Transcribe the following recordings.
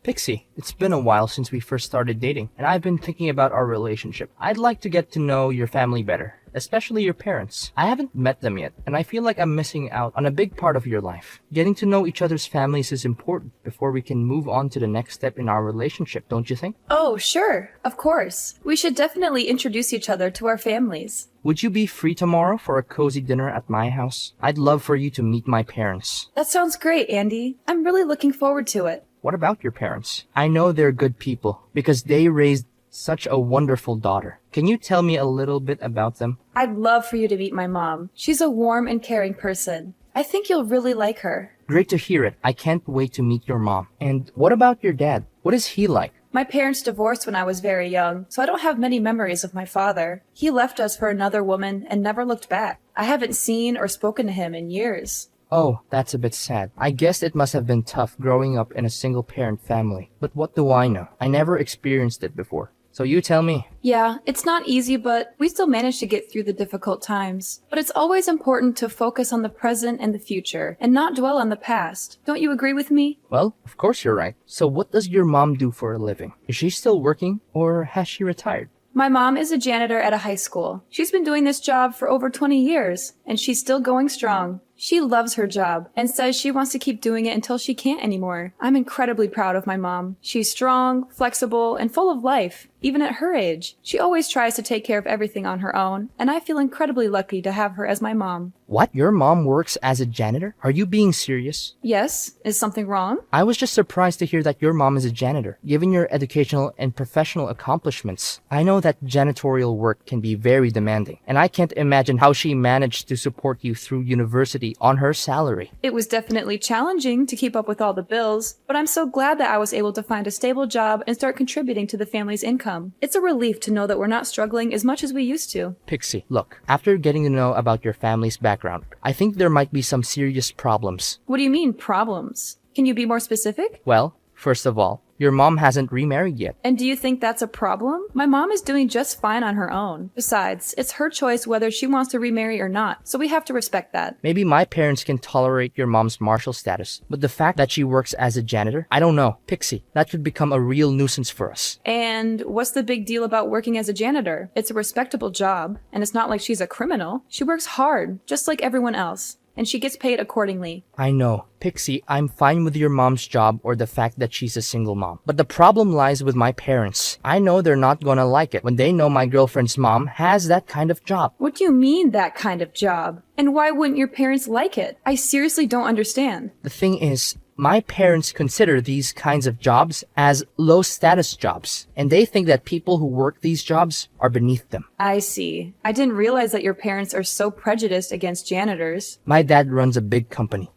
Pixie, it's been a while since we first started dating, and I've been thinking about our relationship. I'd like to get to know your family better, especially your parents. I haven't met them yet, and I feel like I'm missing out on a big part of your life. Getting to know each other's families is important before we can move on to the next step in our relationship, don't you think? Oh, sure. Of course. We should definitely introduce each other to our families. Would you be free tomorrow for a cozy dinner at my house? I'd love for you to meet my parents. That sounds great, Andy. I'm really looking forward to it. What about your parents? I know they're good people because they raised such a wonderful daughter. Can you tell me a little bit about them? I'd love for you to meet my mom. She's a warm and caring person. I think you'll really like her. Great to hear it. I can't wait to meet your mom. And what about your dad? What is he like? My parents divorced when I was very young, so I don't have many memories of my father. He left us for another woman and never looked back. I haven't seen or spoken to him in years. Oh, that's a bit sad. I guess it must have been tough growing up in a single-parent family. But what do I know? I never experienced it before. So you tell me. Yeah, it's not easy, but we still managed to get through the difficult times. But it's always important to focus on the present and the future, and not dwell on the past. Don't you agree with me? Well, of course you're right. So what does your mom do for a living? Is she still working, or has she retired? My mom is a janitor at a high school. She's been doing this job for over 20 years, and she's still going strong. She loves her job and says she wants to keep doing it until she can't anymore. I'm incredibly proud of my mom. She's strong, flexible, and full of life, even at her age. She always tries to take care of everything on her own, and I feel incredibly lucky to have her as my mom. What? Your mom works as a janitor? Are you being serious? Yes? Is something wrong? I was just surprised to hear that your mom is a janitor, given your educational and professional accomplishments. I know that janitorial work can be very demanding, and I can't imagine how she managed to support you through university on her salary. It was definitely challenging to keep up with all the bills, but I'm so glad that I was able to find a stable job and start contributing to the family's income. It's a relief to know that we're not struggling as much as we used to. Pixie, look, after getting to know about your family's background, I think there might be some serious problems. What do you mean, problems? Can you be more specific? Well, first of all, your mom hasn't remarried yet. And do you think that's a problem? My mom is doing just fine on her own. Besides, it's her choice whether she wants to remarry or not, so we have to respect that. Maybe my parents can tolerate your mom's martial status, but the fact that she works as a janitor, I don't know. Pixie, that could become a real nuisance for us. And what's the big deal about working as a janitor? It's a respectable job, and it's not like she's a criminal. She works hard, just like everyone else, and she gets paid accordingly. I know. Pixie, I'm fine with your mom's job or the fact that she's a single mom. But the problem lies with my parents. I know they're not gonna like it when they know my girlfriend's mom has that kind of job. What do you mean, that kind of job? And why wouldn't your parents like it? I seriously don't understand. The thing is, my parents consider these kinds of jobs as low-status jobs, and they think that people who work these jobs are beneath them. I see. I didn't realize that your parents are so prejudiced against janitors. My dad runs a big company,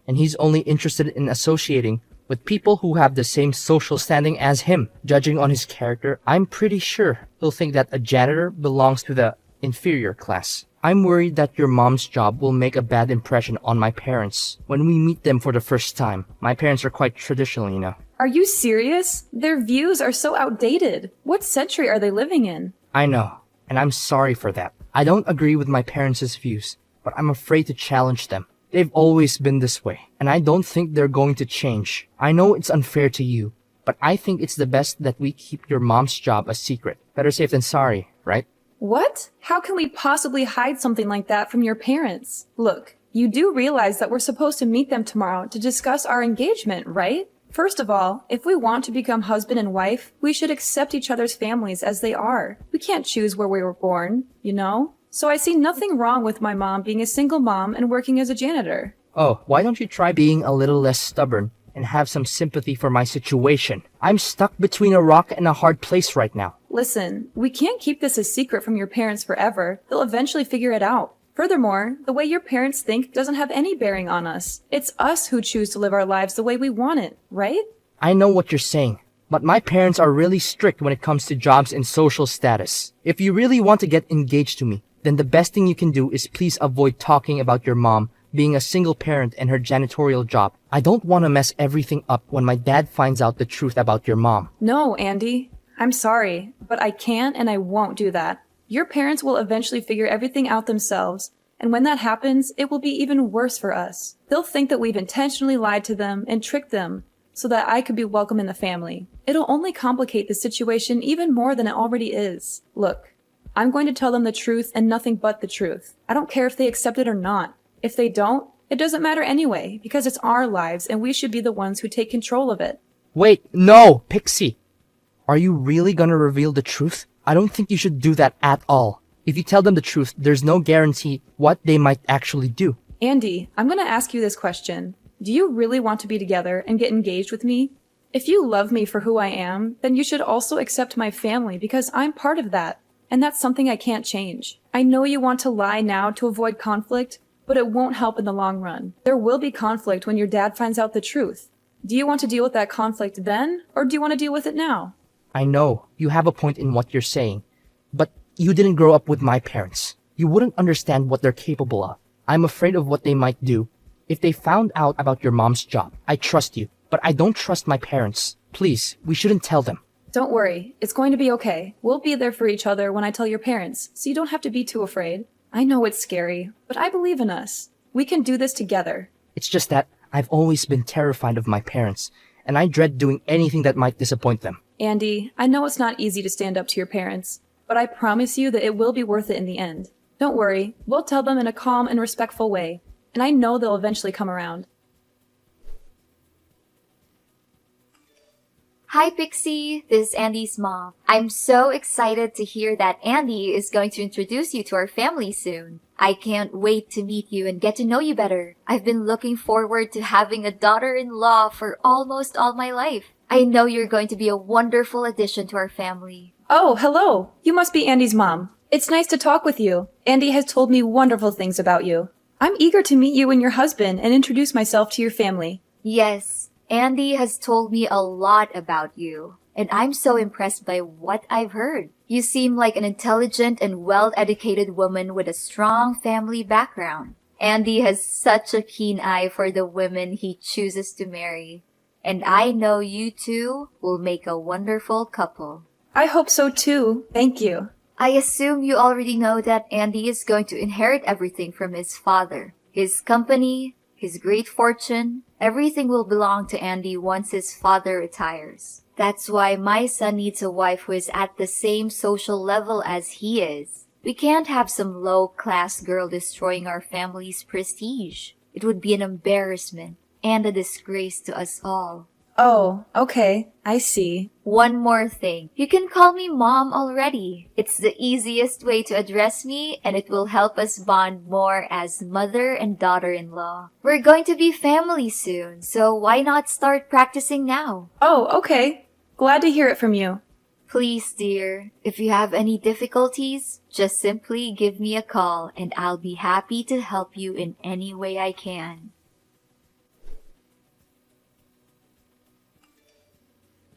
and he's only interested in associating with people who have the same social standing as him. Judging on his character, I'm pretty sure he'll think that a janitor belongs to the inferior class. I'm worried that your mom's job will make a bad impression on my parents when we meet them for the first time. My parents are quite traditional, you know. Are you serious? Their views are so outdated. What century are they living in? I know, and I'm sorry for that. I don't agree with my parents' views, but I'm afraid to challenge them. They've always been this way, and I don't think they're going to change. I know it's unfair to you, but I think it's the best that we keep your mom's job a secret. Better safe than sorry, right? What? How can we possibly hide something like that from your parents? Look, you do realize that we're supposed to meet them tomorrow to discuss our engagement, right? First of all, if we want to become husband and wife, we should accept each other's families as they are. We can't choose where we were born, you know? So I see nothing wrong with my mom being a single mom and working as a janitor. Oh, why don't you try being a little less stubborn and have some sympathy for my situation? I'm stuck between a rock and a hard place right now. Listen, we can't keep this a secret from your parents forever. They'll eventually figure it out. Furthermore, the way your parents think doesn't have any bearing on us. It's us who choose to live our lives the way we want it, right? I know what you're saying, but my parents are really strict when it comes to jobs and social status. If you really want to get engaged to me, then the best thing you can do is please avoid talking about your mom being a single parent and her janitorial job. I don't want to mess everything up when my dad finds out the truth about your mom. No, Andy. I'm sorry, but I can't and I won't do that. Your parents will eventually figure everything out themselves, and when that happens, it will be even worse for us. They'll think that we've intentionally lied to them and tricked them, so that I could be welcome in the family. It'll only complicate the situation even more than it already is. Look, I'm going to tell them the truth and nothing but the truth. I don't care if they accept it or not. If they don't, it doesn't matter anyway, because it's our lives and we should be the ones who take control of it. Wait, no, Pixie. Are you really gonna reveal the truth? I don't think you should do that at all. If you tell them the truth, there's no guarantee what they might actually do. Andy, I'm going to ask you this question. Do you really want to be together and get engaged with me? If you love me for who I am, then you should also accept my family because I'm part of that. And that's something I can't change. I know you want to lie now to avoid conflict, but it won't help in the long run. There will be conflict when your dad finds out the truth. Do you want to deal with that conflict then, or do you want to deal with it now? I know you have a point in what you're saying, but you didn't grow up with my parents. You wouldn't understand what they're capable of. I'm afraid of what they might do. If they found out about your mom's job, I trust you, but I don't trust my parents. Please, we shouldn't tell them. Don't worry, it's going to be okay. We'll be there for each other when I tell your parents, so you don't have to be too afraid. I know it's scary, but I believe in us. We can do this together. It's just that I've always been terrified of my parents, and I dread doing anything that might disappoint them. Andy, I know it's not easy to stand up to your parents, but I promise you that it will be worth it in the end. Don't worry, we'll tell them in a calm and respectful way, and I know they'll eventually come around. Hi Pixie, this is Andy's mom. I'm so excited to hear that Andy is going to introduce you to our family soon. I can't wait to meet you and get to know you better. I've been looking forward to having a daughter-in-law for almost all my life. I know you're going to be a wonderful addition to our family. Oh, hello. You must be Andy's mom. It's nice to talk with you. Andy has told me wonderful things about you. I'm eager to meet you and your husband and introduce myself to your family. Yes, Andy has told me a lot about you, and I'm so impressed by what I've heard. You seem like an intelligent and well-educated woman with a strong family background. Andy has such a keen eye for the women he chooses to marry. And I know you two will make a wonderful couple. I hope so too. Thank you. I assume you already know that Andy is going to inherit everything from his father. His company, his great fortune, everything will belong to Andy once his father retires. That's why my son needs a wife who is at the same social level as he is. We can't have some low-class girl destroying our family's prestige. It would be an embarrassment and a disgrace to us all. Oh, okay. I see. One more thing. You can call me Mom already. It's the easiest way to address me, and it will help us bond more as mother and daughter-in-law. We're going to be family soon, so why not start practicing now? Oh, okay. Glad to hear it from you. Please, dear, if you have any difficulties, just simply give me a call, and I'll be happy to help you in any way I can.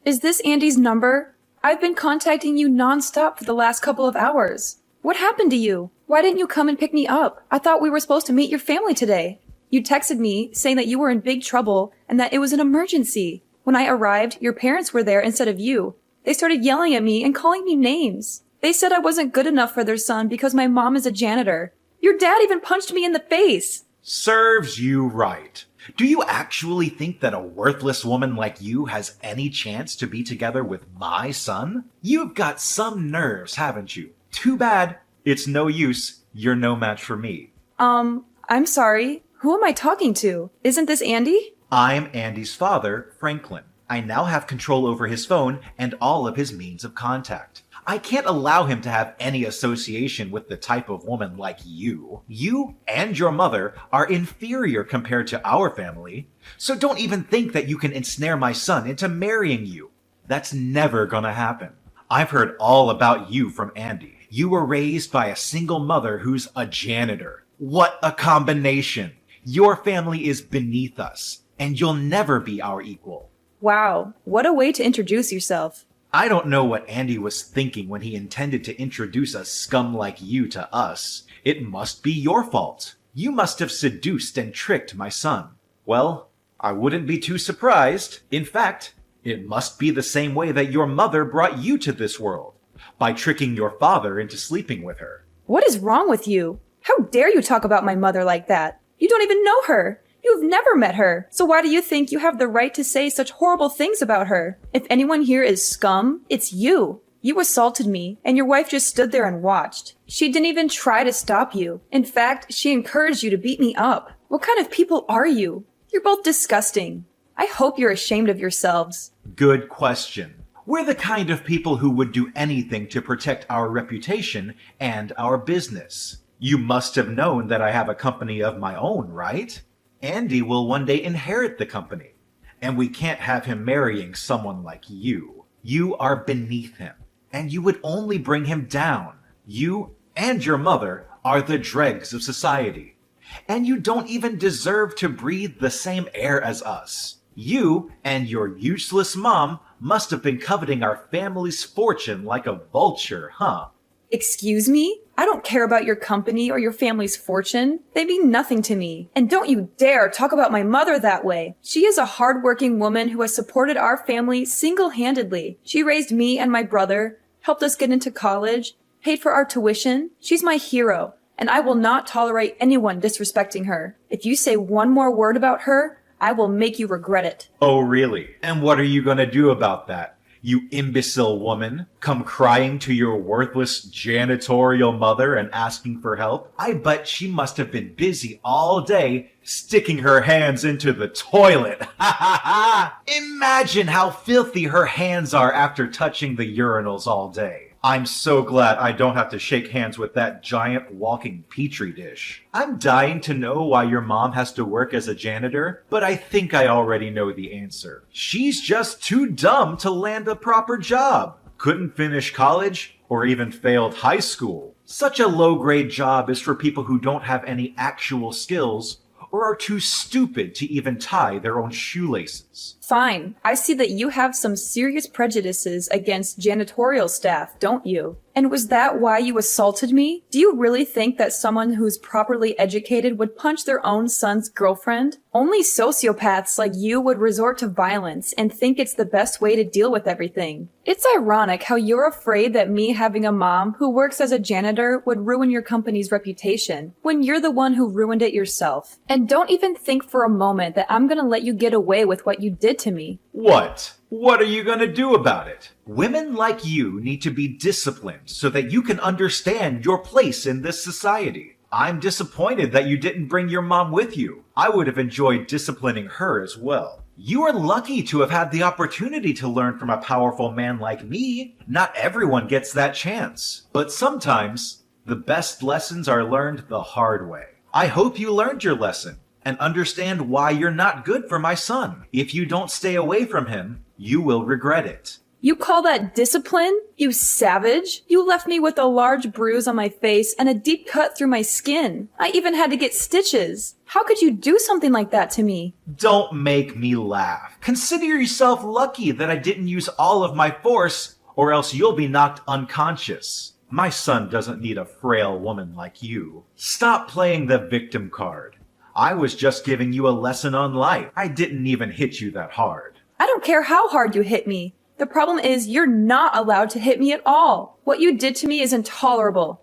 Is this Andy's number? I've been contacting you nonstop for the last couple of hours. What happened to you? Why didn't you come and pick me up? I thought we were supposed to meet your family today. You texted me saying that you were in big trouble and that it was an emergency. When I arrived, your parents were there instead of you. They started yelling at me and calling me names. They said I wasn't good enough for their son because my mom is a janitor. Your dad even punched me in the face. Serves you right. Do you actually think that a worthless woman like you has any chance to be together with my son? You've got some nerves, haven't you? Too bad. It's no use. You're no match for me. I'm sorry. Who am I talking to? Isn't this Andy? I'm Andy's father, Franklin. I now have control over his phone and all of his means of contact. I can't allow him to have any association with the type of woman like you. You and your mother are inferior compared to our family, so don't even think that you can ensnare my son into marrying you. That's never gonna happen. I've heard all about you from Andy. You were raised by a single mother who's a janitor. What a combination! Your family is beneath us, and you'll never be our equal. Wow, what a way to introduce yourself. I don't know what Andy was thinking when he intended to introduce a scum like you to us. It must be your fault. You must have seduced and tricked my son. Well, I wouldn't be too surprised. In fact, it must be the same way that your mother brought you to this world, by tricking your father into sleeping with her. What is wrong with you? How dare you talk about my mother like that? You don't even know her. You've never met her, so why do you think you have the right to say such horrible things about her? If anyone here is scum, it's you. You assaulted me, and your wife just stood there and watched. She didn't even try to stop you. In fact, she encouraged you to beat me up. What kind of people are you? You're both disgusting. I hope you're ashamed of yourselves. Good question. We're the kind of people who would do anything to protect our reputation and our business. You must have known that I have a company of my own, right? Andy will one day inherit the company, and we can't have him marrying someone like you. You are beneath him, and you would only bring him down. You and your mother are the dregs of society, and you don't even deserve to breathe the same air as us. You and your useless mom must have been coveting our family's fortune like a vulture, huh? Excuse me? I don't care about your company or your family's fortune. They mean nothing to me. And don't you dare talk about my mother that way. She is a hardworking woman who has supported our family single-handedly. She raised me and my brother, helped us get into college, paid for our tuition. She's my hero, and I will not tolerate anyone disrespecting her. If you say one more word about her, I will make you regret it. Oh, really? And what are you gonna do about that? You imbecile woman, come crying to your worthless janitorial mother and asking for help? I bet she must have been busy all day sticking her hands into the toilet. Ha ha ha! Imagine how filthy her hands are after touching the urinals all day. I'm so glad I don't have to shake hands with that giant walking petri dish. I'm dying to know why your mom has to work as a janitor, but I think I already know the answer. She's just too dumb to land a proper job. Couldn't finish college or even failed high school. Such a low-grade job is for people who don't have any actual skills or are too stupid to even tie their own shoelaces. Fine. I see that you have some serious prejudices against janitorial staff, don't you? And was that why you assaulted me? Do you really think that someone who's properly educated would punch their own son's girlfriend? Only sociopaths like you would resort to violence and think it's the best way to deal with everything. It's ironic how you're afraid that me having a mom who works as a janitor would ruin your company's reputation, when you're the one who ruined it yourself. And don't even think for a moment that I'm gonna let you get away with what you did to me. What? What are you gonna do about it? Women like you need to be disciplined so that you can understand your place in this society. I'm disappointed that you didn't bring your mom with you. I would have enjoyed disciplining her as well. You are lucky to have had the opportunity to learn from a powerful man like me. Not everyone gets that chance. But sometimes, the best lessons are learned the hard way. I hope you learned your lesson and understand why you're not good for my son. If you don't stay away from him, you will regret it. You call that discipline? You savage! You left me with a large bruise on my face and a deep cut through my skin. I even had to get stitches. How could you do something like that to me? Don't make me laugh. Consider yourself lucky that I didn't use all of my force, or else you'll be knocked unconscious. My son doesn't need a frail woman like you. Stop playing the victim card. I was just giving you a lesson on life. I didn't even hit you that hard. I don't care how hard you hit me. The problem is you're not allowed to hit me at all. What you did to me is intolerable.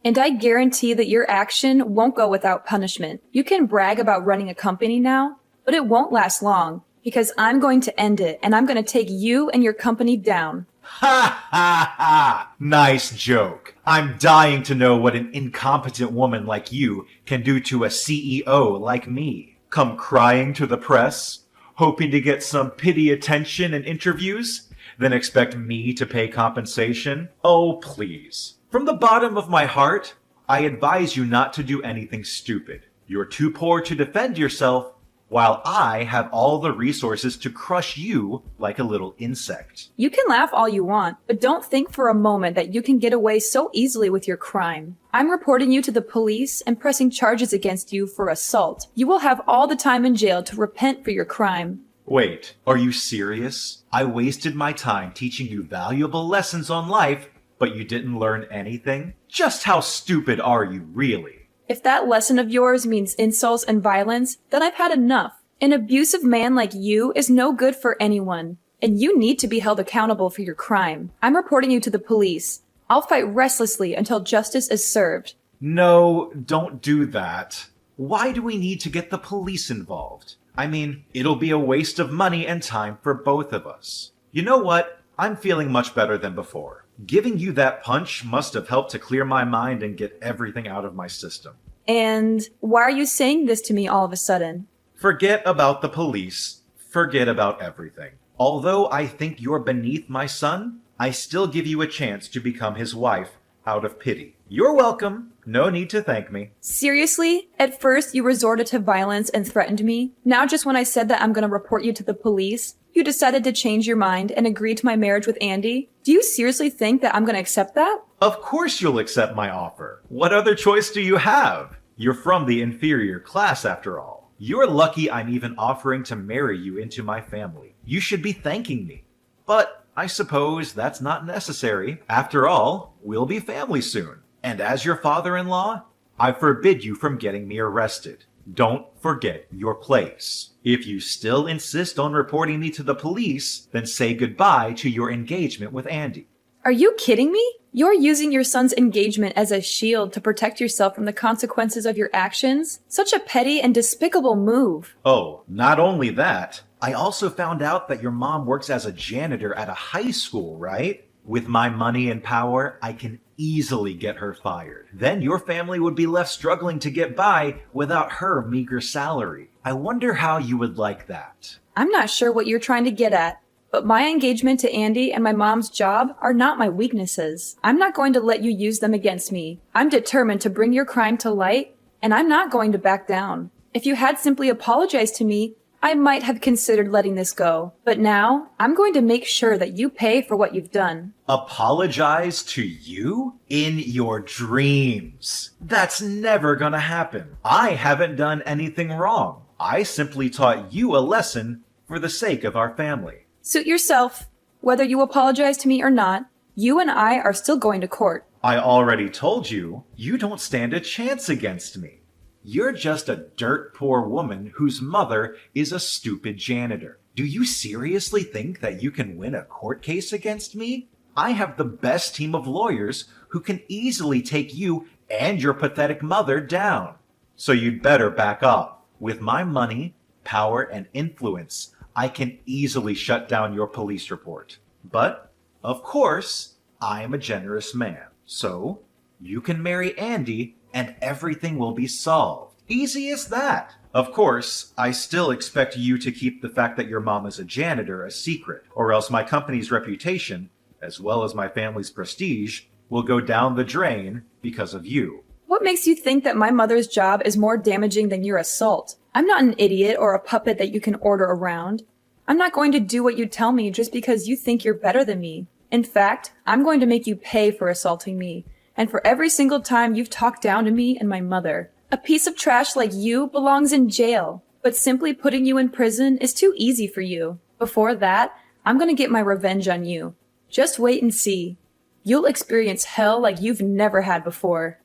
And I guarantee that your action won't go without punishment. You can brag about running a company now, but it won't last long because I'm going to end it and I'm going to take you and your company down. Ha ha ha! Nice joke. I'm dying to know what an incompetent woman like you can do to a CEO like me. Come crying to the press, hoping to get some pity attention and interviews, then expect me to pay compensation? Oh, please. From the bottom of my heart, I advise you not to do anything stupid. You're too poor to defend yourself, while I have all the resources to crush you like a little insect. You can laugh all you want, but don't think for a moment that you can get away so easily with your crime. I'm reporting you to the police and pressing charges against you for assault. You will have all the time in jail to repent for your crime. Wait, are you serious? I wasted my time teaching you valuable lessons on life, but you didn't learn anything? Just how stupid are you, really? If that lesson of yours means insults and violence, then I've had enough. An abusive man like you is no good for anyone, and you need to be held accountable for your crime. I'm reporting you to the police. I'll fight restlessly until justice is served. No, don't do that. Why do we need to get the police involved? I mean, it'll be a waste of money and time for both of us. You know what? I'm feeling much better than before. Giving you that punch must have helped to clear my mind and get everything out of my system. And why are you saying this to me all of a sudden? Forget about the police. Forget about everything. Although I think you're beneath my son, I still give you a chance to become his wife out of pity. You're welcome. No need to thank me. Seriously? At first, you resorted to violence and threatened me. Now, just when I said that I'm going to report you to the police, you decided to change your mind and agree to my marriage with Andy? Do you seriously think that I'm going to accept that? Of course you'll accept my offer. What other choice do you have? You're from the inferior class, after all. You're lucky I'm even offering to marry you into my family. You should be thanking me. But I suppose that's not necessary. After all, we'll be family soon. And as your father-in-law, I forbid you from getting me arrested. Don't forget your place. If you still insist on reporting me to the police, then say goodbye to your engagement with Andy. Are you kidding me? You're using your son's engagement as a shield to protect yourself from the consequences of your actions? Such a petty and despicable move. Oh, not only that, I also found out that your mom works as a janitor at a high school, right? With my money and power, I can easily get her fired. Then your family would be left struggling to get by without her meager salary. I wonder how you would like that. I'm not sure what you're trying to get at, but my engagement to Andy and my mom's job are not my weaknesses. I'm not going to let you use them against me. I'm determined to bring your crime to light, and I'm not going to back down. If you had simply apologized to me, I might have considered letting this go. But now, I'm going to make sure that you pay for what you've done. Apologize to you? In your dreams. That's never gonna happen. I haven't done anything wrong. I simply taught you a lesson for the sake of our family. Suit yourself. Whether you apologize to me or not, you and I are still going to court. I already told you, you don't stand a chance against me. You're just a dirt poor woman whose mother is a stupid janitor. Do you seriously think that you can win a court case against me? I have the best team of lawyers who can easily take you and your pathetic mother down. So you'd better back off. With my money, power, and influence, I can easily shut down your police report. But, of course, I am a generous man. So, you can marry Andy and everything will be solved. Easy as that. Of course, I still expect you to keep the fact that your mom is a janitor a secret, or else my company's reputation, as well as my family's prestige, will go down the drain because of you. What makes you think that my mother's job is more damaging than your assault? I'm not an idiot or a puppet that you can order around. I'm not going to do what you tell me just because you think you're better than me. In fact, I'm going to make you pay for assaulting me, and for every single time you've talked down to me and my mother. A piece of trash like you belongs in jail, but simply putting you in prison is too easy for you. Before that, I'm going to get my revenge on you. Just wait and see. You'll experience hell like you've never had before.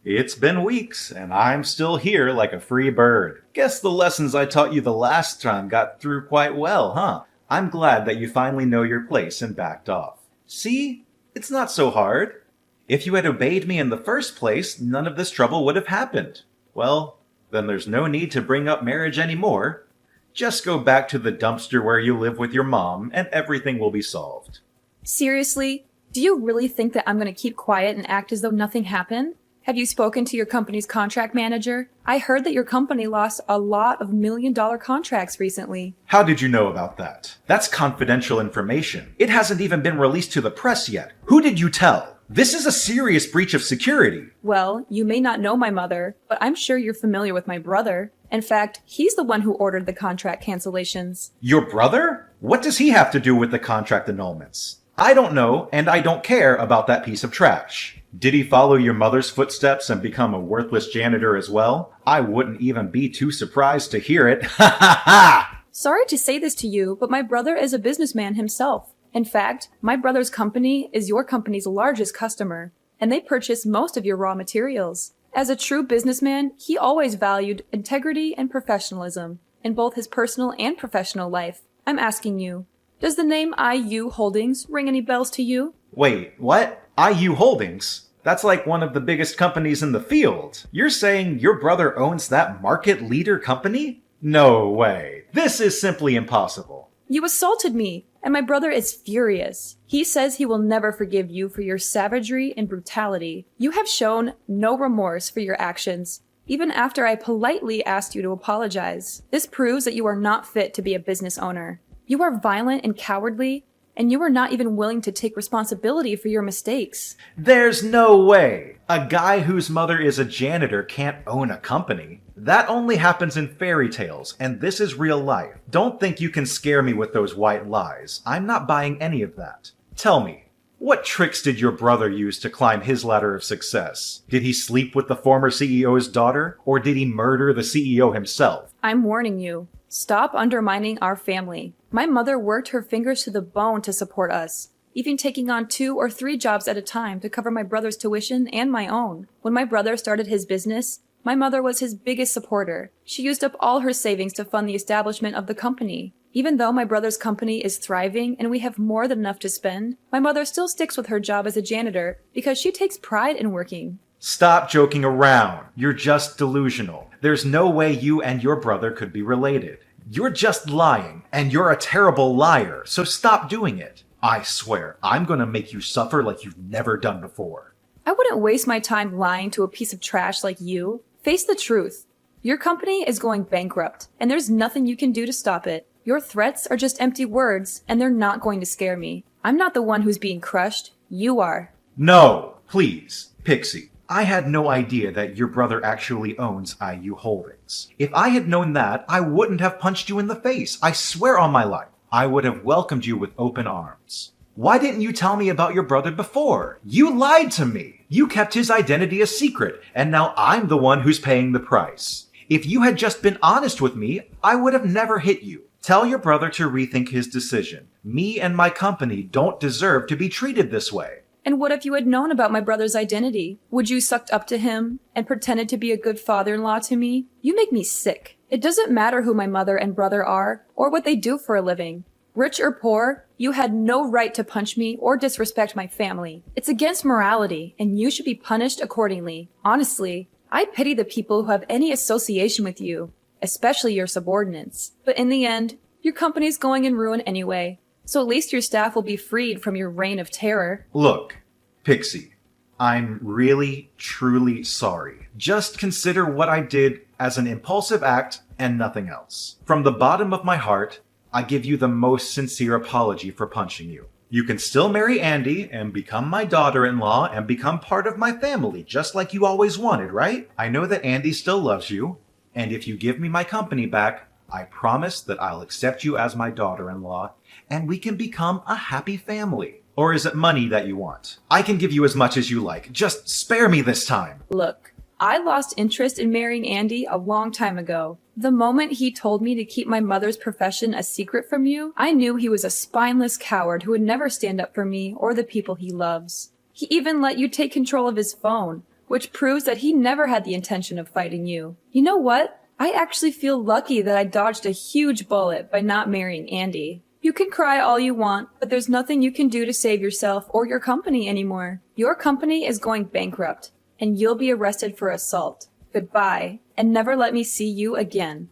It's been weeks, and I'm still here like a free bird. Guess the lessons I taught you the last time got through quite well, huh? I'm glad that you finally know your place and backed off. See? It's not so hard. If you had obeyed me in the first place, none of this trouble would have happened. Well, then there's no need to bring up marriage anymore. Just go back to the dumpster where you live with your mom, and everything will be solved. Seriously? Do you really think that I'm going to keep quiet and act as though nothing happened? Have you spoken to your company's contract manager? I heard that your company lost a lot of million-dollar contracts recently. How did you know about that? That's confidential information. It hasn't even been released to the press yet. Who did you tell? This is a serious breach of security. Well, you may not know my mother, but I'm sure you're familiar with my brother. In fact, he's the one who ordered the contract cancellations. Your brother? What does he have to do with the contract annulments? I don't know, and I don't care about that piece of trash. Did he follow your mother's footsteps and become a worthless janitor as well? I wouldn't even be too surprised to hear it. Ha ha ha! Sorry to say this to you, but my brother is a businessman himself. In fact, my brother's company is your company's largest customer, and they purchase most of your raw materials. As a true businessman, he always valued integrity and professionalism in both his personal and professional life. I'm asking you, does the name IU Holdings ring any bells to you? Wait, what? IU Holdings? That's like one of the biggest companies in the field. You're saying your brother owns that market leader company? No way. This is simply impossible. You assaulted me, and my brother is furious. He says he will never forgive you for your savagery and brutality. You have shown no remorse for your actions, even after I politely asked you to apologize. This proves that you are not fit to be a business owner. You are violent and cowardly, and you are not even willing to take responsibility for your mistakes. There's no way. A guy whose mother is a janitor can't own a company. That only happens in fairy tales, and this is real life. Don't think you can scare me with those white lies. I'm not buying any of that. Tell me, what tricks did your brother use to climb his ladder of success? Did he sleep with the former CEO's daughter, or did he murder the CEO himself? I'm warning you. Stop undermining our family. My mother worked her fingers to the bone to support us, even taking on 2 or 3 jobs at a time to cover my brother's tuition and my own. When my brother started his business, my mother was his biggest supporter. She used up all her savings to fund the establishment of the company. Even though my brother's company is thriving and we have more than enough to spend, my mother still sticks with her job as a janitor because she takes pride in working. Stop joking around. You're just delusional. There's no way you and your brother could be related. You're just lying, and you're a terrible liar, so stop doing it. I swear, I'm gonna make you suffer like you've never done before. I wouldn't waste my time lying to a piece of trash like you. Face the truth. Your company is going bankrupt, and there's nothing you can do to stop it. Your threats are just empty words, and they're not going to scare me. I'm not the one who's being crushed. You are. No, please, Pixie. I had no idea that your brother actually owns IU Holdings. If I had known that, I wouldn't have punched you in the face. I swear on my life. I would have welcomed you with open arms. Why didn't you tell me about your brother before? You lied to me. You kept his identity a secret, and now I'm the one who's paying the price. If you had just been honest with me, I would have never hit you. Tell your brother to rethink his decision. Me and my company don't deserve to be treated this way. And what if you had known about my brother's identity? Would you sucked up to him and pretended to be a good father-in-law to me? You make me sick. It doesn't matter who my mother and brother are or what they do for a living. Rich or poor, you had no right to punch me or disrespect my family. It's against morality, and you should be punished accordingly. Honestly, I pity the people who have any association with you, especially your subordinates. But in the end, your company's going in ruin anyway. So at least your staff will be freed from your reign of terror. Look, Pixie, I'm really, truly sorry. Just consider what I did as an impulsive act and nothing else. From the bottom of my heart, I give you the most sincere apology for punching you. You can still marry Andy and become my daughter-in-law and become part of my family, just like you always wanted, right? I know that Andy still loves you, and if you give me my company back, I promise that I'll accept you as my daughter-in-law, and we can become a happy family. Or is it money that you want? I can give you as much as you like. Just spare me this time. Look, I lost interest in marrying Andy a long time ago. The moment he told me to keep my mother's profession a secret from you, I knew he was a spineless coward who would never stand up for me or the people he loves. He even let you take control of his phone, which proves that he never had the intention of fighting you. You know what? I actually feel lucky that I dodged a huge bullet by not marrying Andy. You can cry all you want, but there's nothing you can do to save yourself or your company anymore. Your company is going bankrupt, and you'll be arrested for assault. Goodbye, and never let me see you again.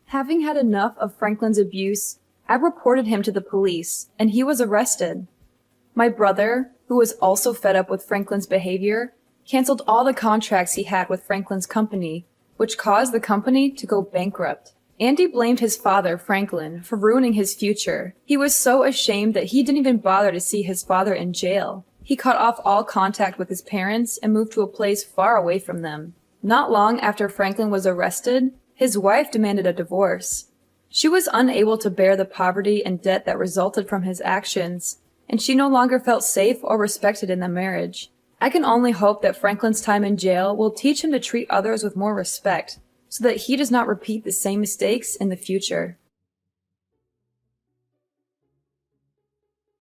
Having had enough of Franklin's abuse, I reported him to the police, and he was arrested. My brother, who was also fed up with Franklin's behavior, canceled all the contracts he had with Franklin's company, which caused the company to go bankrupt. Andy blamed his father, Franklin, for ruining his future. He was so ashamed that he didn't even bother to see his father in jail. He cut off all contact with his parents and moved to a place far away from them. Not long after Franklin was arrested, his wife demanded a divorce. She was unable to bear the poverty and debt that resulted from his actions, and she no longer felt safe or respected in the marriage. I can only hope that Franklin's time in jail will teach him to treat others with more respect, so that he does not repeat the same mistakes in the future.